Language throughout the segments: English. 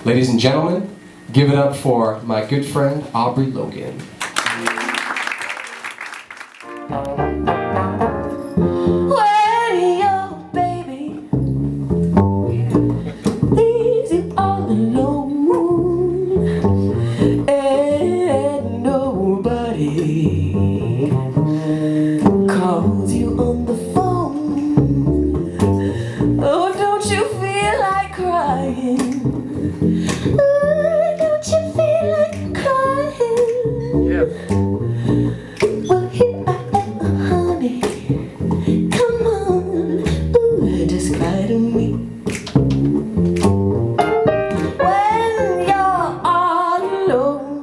Ladies and gentlemen, give it up for my good friend, Aubrey Logan. When your baby leaves you all alone and nobody calls you on the phone, oh, don't you feel like crying? Don't you feel like crying? Yeah. Well, here I am, honey. Come on, ooh, just cry to me. When you're all alone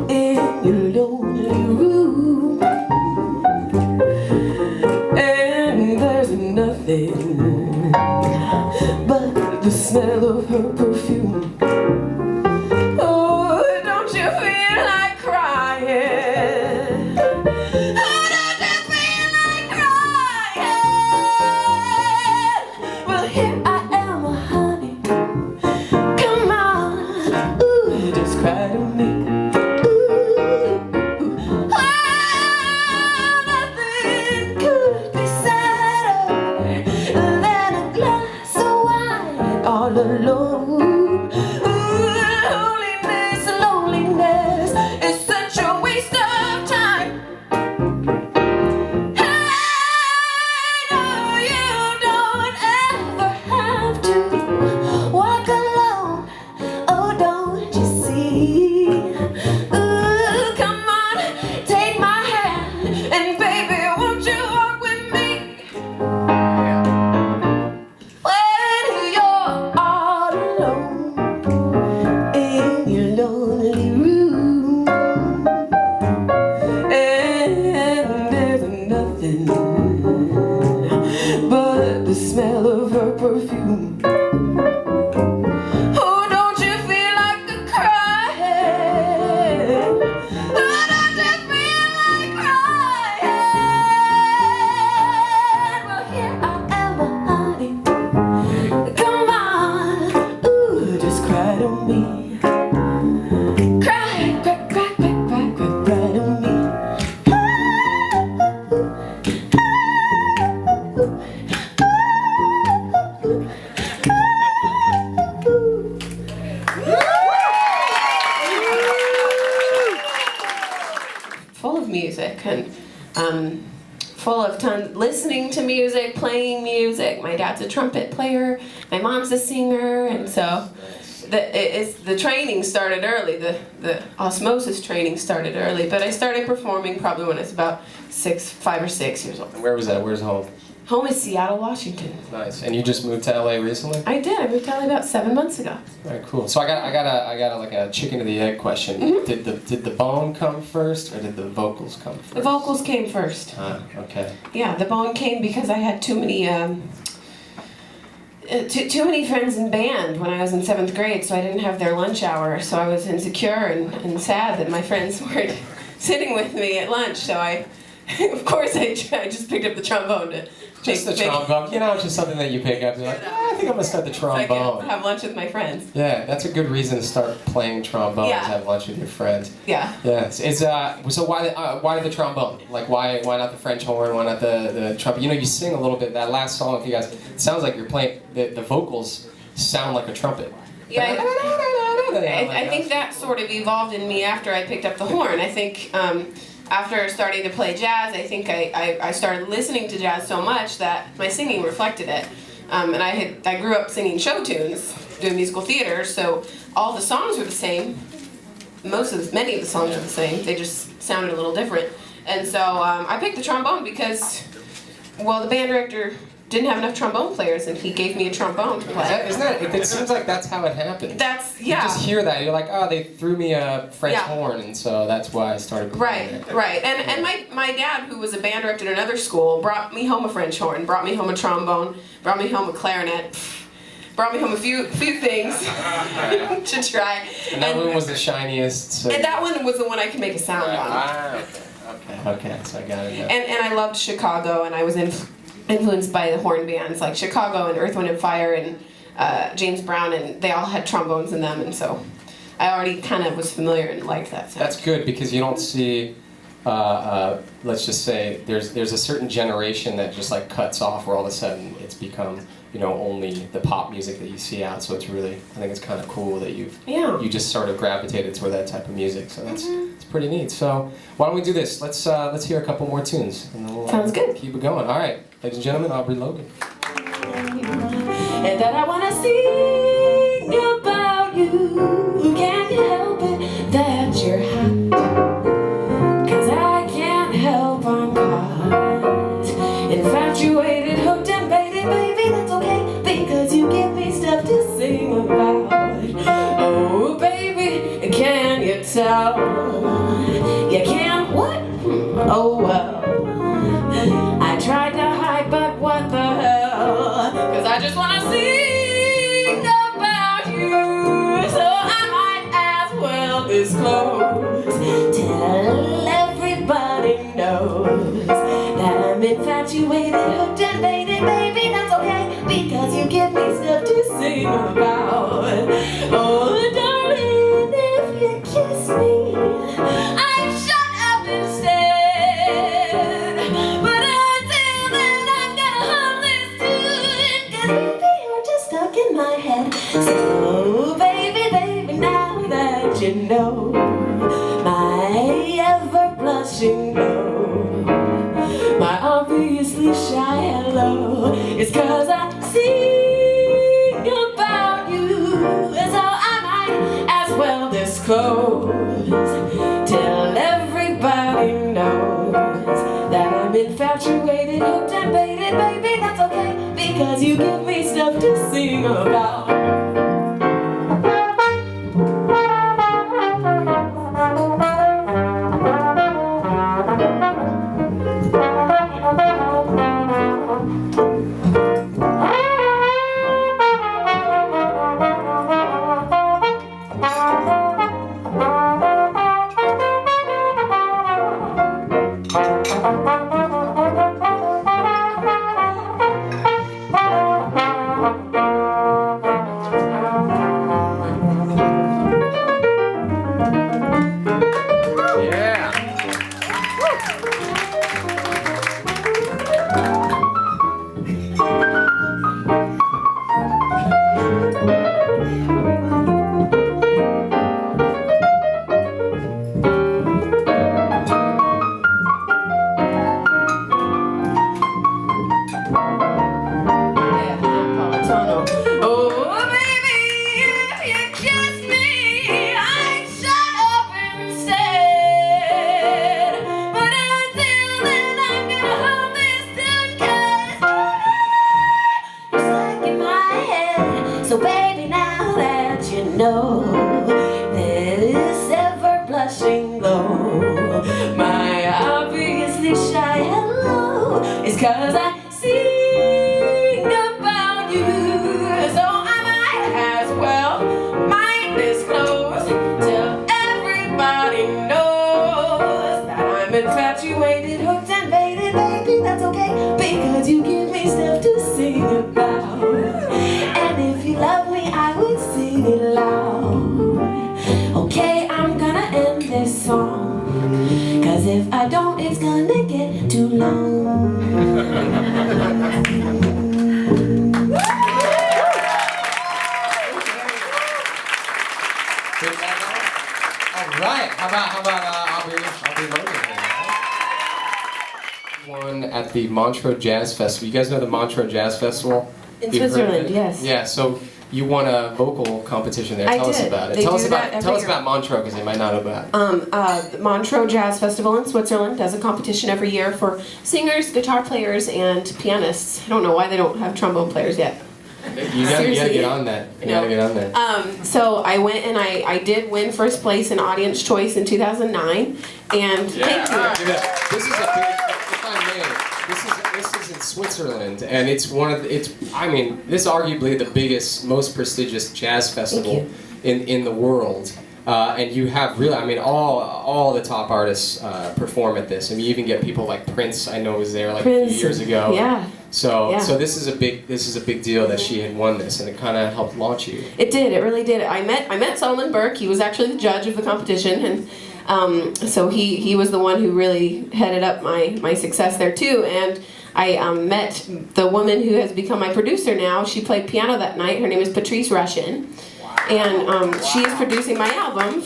in your lonely room, and there's nothing but the smell of her perfume. Oh, don't you feel like crying? Oh, don't you feel like crying? Well, here I am, honey. Come on, ooh, just cry to me. Ooh, oh, nothing could be sadder than a glass of wine all alone. Loneliness is such a waste of time. Hey, no, you don't ever have to walk alone. Oh, don't you see? Ooh, come on, take my hand, and baby, won't you walk with me? When you're all alone in your lonely room, and there's nothing but the smell of her perfume. Oh, don't you feel like crying? Oh, don't you feel like crying? Well, here I am, honey. Come on, ooh, just cry to me. Cry, cry, cry, cry, cry, cry, cry to me. Full of music and full of listening to music, playing music. My dad's a trumpet player, my mom's a singer, and so the training started early. The osmosis training started early, but I started performing probably when I was about 5 or 6 years old. And where was that? Where's home? Home is Seattle, Washington. Nice. And you just moved to LA recently? I did. I moved to LA about 7 months ago. All right, cool. So I got a like a chicken or the egg question. Mm-hmm. Did the bone come first, or did the vocals come first? The vocals came first. Okay. Yeah, the bone came because I had too many friends in band when I was in 7th grade, so I didn't have their lunch hour. So I was insecure and sad that my friends weren't sitting with me at lunch. So of course, I just picked up the trombone to Just the trombone. You know, it's just something that you pick up. You're like, I think I'm gonna start the trombone. So I can have lunch with my friends. Yeah, that's a good reason to start playing trombone. Yeah. Is have lunch with your friends. Yeah. Yeah. So why the trombone? Like why not the French horn? Why not the trumpet? You know, you sing a little bit. That last song with you guys, it sounds like you're playing. The vocals sound like a trumpet. Yeah. I think that sort of evolved in me after I picked up the horn. I think. After starting to play jazz, I think I started listening to jazz so much that my singing reflected it. And I grew up singing show tunes, doing musical theater, so all the songs were the same. Many of the songs were the same. They just sounded a little different. And so I picked the trombone because, well, the band director didn't have enough trombone players, and he gave me a trombone to play. It seems like that's how it happened. Yeah. You just hear that, you're like, oh, they threw me a French horn, and so that's why I started playing it. Right. And my dad, who was a band director at another school, brought me home a French horn, brought me home a trombone, brought me home a clarinet, brought me home a few things to try. And that one was the shiniest. So and that one was the one I could make a sound on. Okay, so I got it. Yeah. And I loved Chicago, and I was influenced by the horn bands like Chicago and Earth, Wind and Fire, and James Brown, and they all had trombones in them, and so I already kind of was familiar and liked that sound. That's good because you don't see, let's just say, there's a certain generation that just like cuts off where all of a sudden it's become, you know, only the pop music that you see out. So it's really, I think it's kind of cool that you just sort of gravitated toward that type of music. So that's it's pretty neat. So why don't we do this? Let's hear a couple more tunes and then we'll Sounds good. Keep it going. All right, ladies and gentlemen, Aubrey Logan. And that I wanna sing about you. Can you help it that you're hot? 'Cause I can't help I'm caught. Infatuated, hooked and baited, baby, that's okay. Because you give me stuff to sing about. Oh baby, can you tell? You can't what? Oh well. I tried to hide, but what the hell? 'Cause I just wanna sing about you, so I might as well disclose. Tell everybody knows that I'm infatuated, hooked and baited, baby, that's okay. Because you give me stuff to sing about. Oh darling, if you kiss me, I'd shut up instead. But until then, I'm gonna hum this tune, 'cause baby, you're just stuck in my head. So baby, baby, now that you know my ever-blushing no, my obviously shy hello, it's 'cause I sing about you, so I might as well disclose. Till everybody knows that I'm infatuated, hooked and baited, baby, that's okay. Because you give me stuff to sing about. Politano. Oh baby, if you kiss me, I'd shut up instead. But until then, I'm gonna hum this tune, 'cause you're stuck in my head. So baby, now that you know this ever-blushing glow, my obviously shy hello is 'cause I sing about you, so I might as well disclose till everybody knows that I'm infatuated, hooked and baited, baby, that's okay. Because you give me stuff to sing about. And if you love me, I would sing it loud. Okay, I'm gonna end this song, 'cause if I don't, it's gonna get too long. All right. How about Aubrey Logan here? Won at the Montreux Jazz Festival. You guys know the Montreux Jazz Festival? In You've heard of Switzerland, it? yes. Yeah. So you won a vocal competition there. I Tell us did. about it. They Tell do us that about every year. Montreux because they might not know about it. The Montreux Jazz Festival in Switzerland does a competition every year for singers, guitar players, and pianists. I don't know why they don't have trombone players yet. You gotta get on that. You gotta get on that. So I went and I did win first place in Audience Choice in 2009, and thank you. This is a big, if I may, this is in Switzerland, and it's one of the, I mean, this is arguably the biggest, most prestigious jazz festival in the world. And you have really, I mean, all the top artists perform at this. I mean, you even get people like Prince, I know was there like a few years ago. Yeah. So this is a big deal that she had won this, and it kind of helped launch you. It did. It really did. I met Solomon Burke. He was actually the judge of the competition, and so he was the one who really headed up my success there too. And I met the woman who has become my producer now. She played piano that night. Her name is Patrice Rushin, and she is producing my album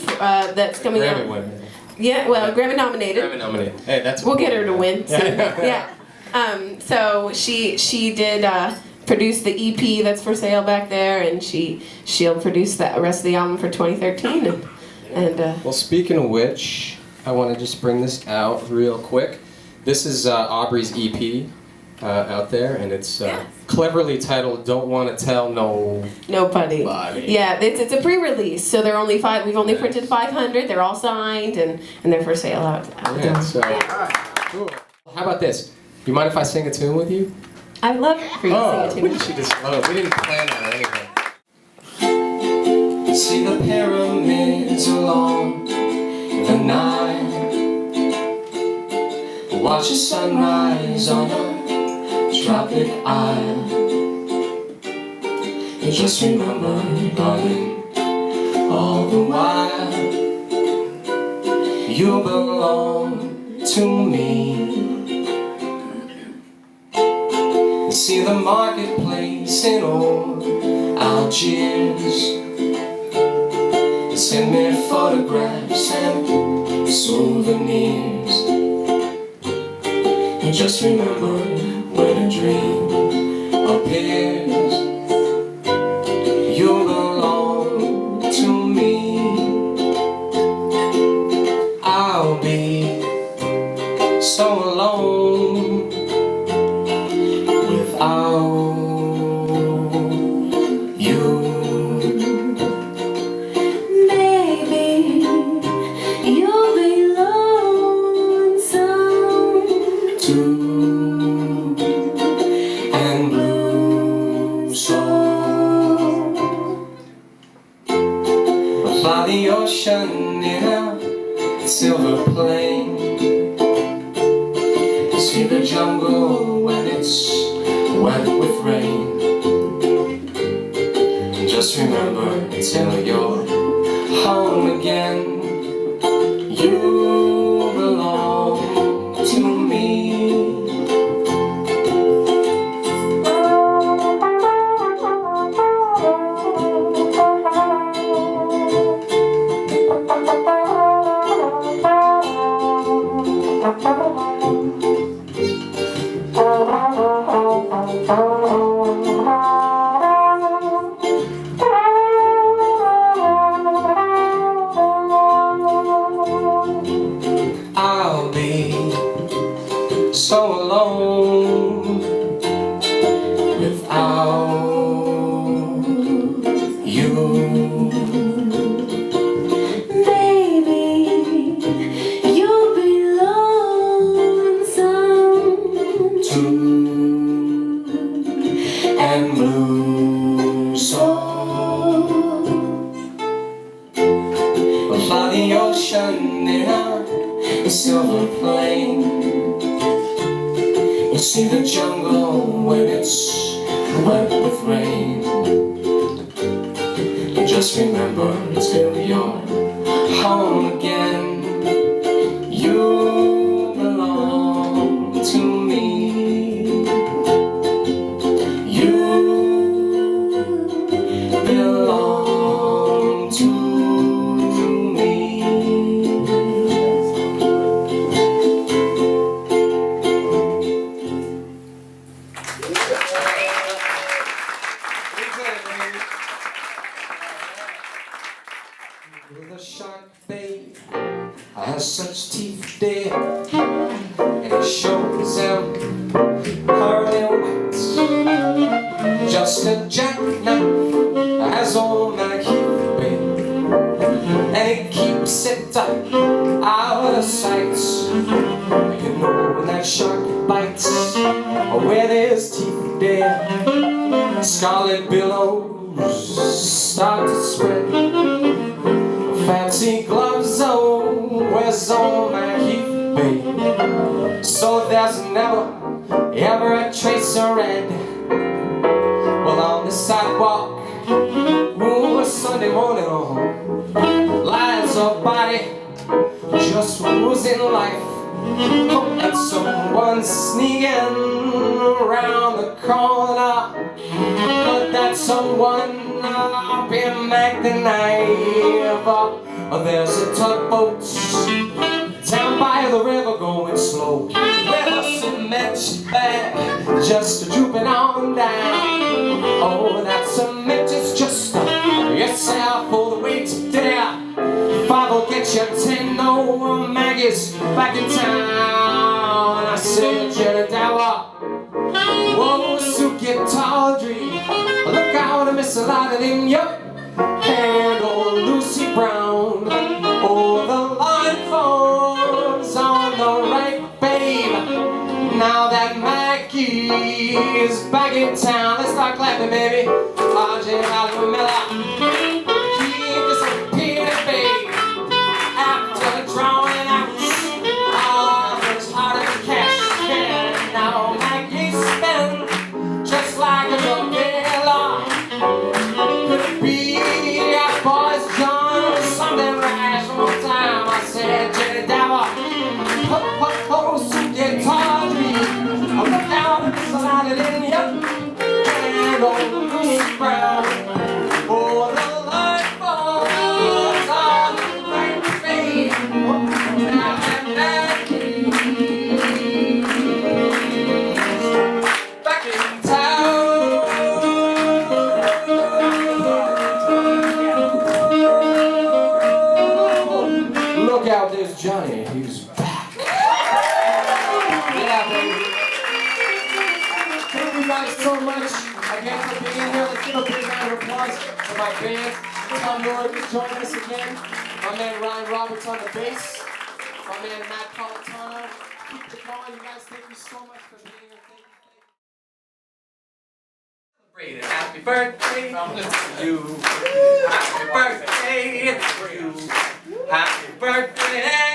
that's coming out. Grammy winner. Yeah, well, Grammy nominated. Grammy nominated. Hey, that's. We'll get her to win. So, yeah. So she did produce the EP that's for sale back there, and she'll produce the rest of the album for 2013. Well, speaking of which, I want to just bring this out real quick. This is Aubrey's EP out there, and it's cleverly titled "Don't Want to Tell Nobody." Yeah, it's a pre-release, so they're only we've only printed 500. They're all signed, and they're for sale out there. So, cool. How about this? You mind if I sing a tune with you? I'd love for you to sing a tune. Wouldn't you just love it? We didn't plan that or anything. See the pyramids along the Nile. Watch the sunrise on a tropic isle. And just remember, darling, all the while you belong to me. See the marketplace in old Algiers. Send me photographs and souvenirs. And just remember, when a dream appears, you belong to me. I'll be so alone without you. Maybe you'll be lonesome too, and blue. So by the ocean in a silver plane, see the jungle when it's wet with rain. Just remember, till you're home again, you belong to me. I'll be so alone without you. Maybe you'll be lonesome too, and blue. So by the ocean in a silver plane, you see the jungle when it's wet with rain. And just remember, till you're home again, you belong to me. You belong to me. The shark babe has such teeth there, and it shows them pearly whites. Just a jackknife has on my heel, babe, and it keeps it out of sight. You know when that shark bites, or where there's teeth there, scarlet billows start to sweat. Fancy gloves, oh, where's all my heat, babe? So there's never, ever a trace or in life. And someone's sneaking around the corner. But that someone be Mac the knife. There's a tugboat down by the river going slow, with a cement bag just drooping on down. Oh, that cement is just yourself for the weight there. 5 will get you 10, no maggots back in town. I say, Jenny Dower, whoa, so get tawdry. Look out, miss a lot in your hand, old Lucy Brown. Oh, the line forms on the right, babe. Now that Maggie is back in town, let's start clapping, baby. J. Hollywood Miller, he disappeared, babe. After drawing out all his heart and cash, and now Maggie's spent just like a drug dealer. Could it be our boys John or something rash? One more time, I said, Jenny Dower, ho, ho, ho, so get tawdry. Look out, it's a lot in you. And old Lucy Brown. Oh, the light falls on the right face. Now that Maggie's back in town. Look out, there's Johnny, he's back. Yeah, baby. Thank you guys so much again for being here. Let's give a big round of applause for my band. Tom Luer is joining us again. My man Ryan Roberts on the bass. My man Matt Politano. Keep it going, you guys. Thank you so much for being here. Thank you. Happy birthday to you. Happy birthday to you. Happy birthday.